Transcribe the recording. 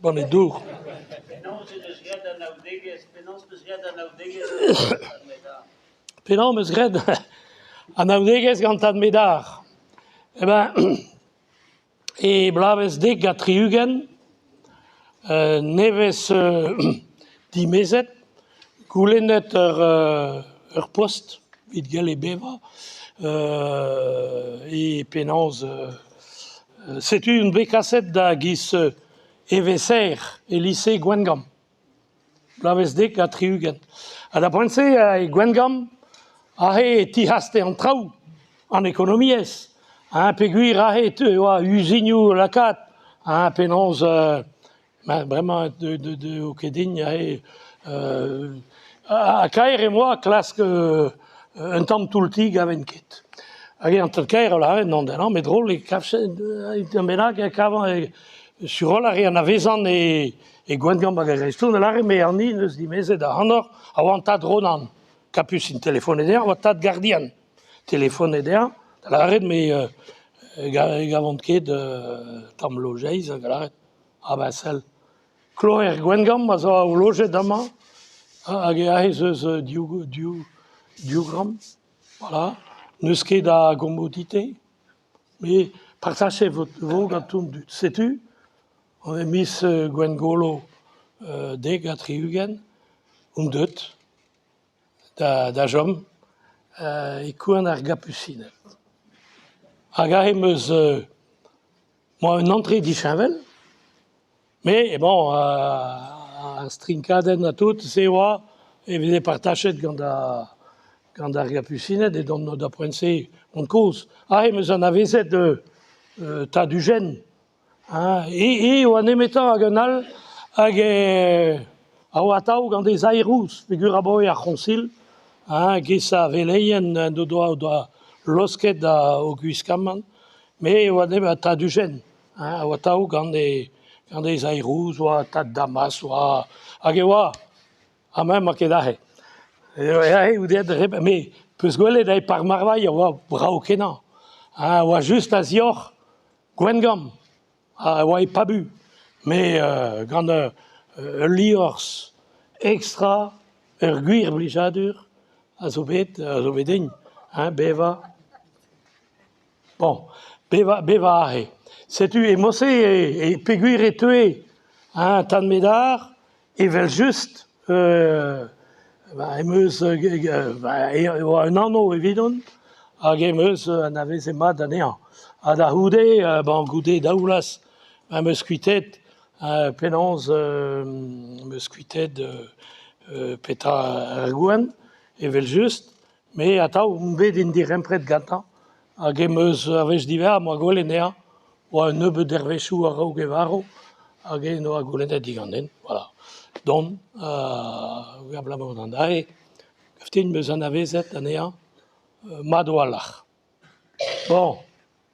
Bon, et dour. Penaos meus red an aoudegez gant ad medar. Eh ben, e blavez dek a triugen, nevez dimezet, goulennet ur post, vid gel e beva, e penaos... setu un bekaset da giz eveser e lycée Gwengam. Blavez dek a triugen. Ha da poent-se e Gwengam, ahe tihaste an traoù, an ekonomiez. Peguir ahe oa usignoù lakat, penaos bremañ de okedin ahe a kaer e moa klask un tamm toultig aven ket. Hag an kaer o lavet non den an, met drôle e kavset un bennak e kavan sur ar an avezan e Gwengam hag a reistoun e lare me an ni eus dimezet a hanor a oa an tad ronan kapusin telefonet eo, oa tad gardian telefonet eo, da laret me gavant ket tamm lojeiz hag a laret a ba sell. Kloer Gwengam a zo o lojet amañ hag e ahe eus diougram, voilà. Neus ket da gomodite, me partache vo gantoun dut. Setu, on e mis Gwengolo dek a triugen, deut, da jom, e kouan ar gapusinet. Hag ahe meus un antre dichinvel, me, bon, ar strinkadenn a tout, se oa, e veze partachet gant ar gapusinet, e don da poent-se on koz. Ahe meus an avezet tad ugen, e oa nemetan hag an all, hag a oa atav gant des aerouz, pegur a boi ar c'honcil, gez a veleien do doa losket da o guiskamant, me oa nemet tad ugen, a oa atav gant des aerouz, oa tad damas, oa... Hag e oa, a mem a ket ahe. Ahe oudet, me peus gwelet ae par marvai a oa brav kenañ. Oa just a zioc'h Gwengam, a oa e pabu, me gant ur liorzh ekstra, ur gwir blijadur, a zo bet din, beva. Bon, beva ahe. Setu e mosse e peguir e teue tad medar, evel just emeus oa un anno evidon, hag emeus an avez e mat anean. Ha da houde, goude daoulas, meus kuitet penaos meus kuitet petra ar gouan, evel just, me atav bet in dirempret gantañ, hag emeus a vez diver, moa gwelet ea, oa un nebeud ervezhioù a raok e varo, hag e oa gwelet diganten, voilà. Don, gablamant an dae, gaftin meus an avezet anean, mat o alac'h. Bon.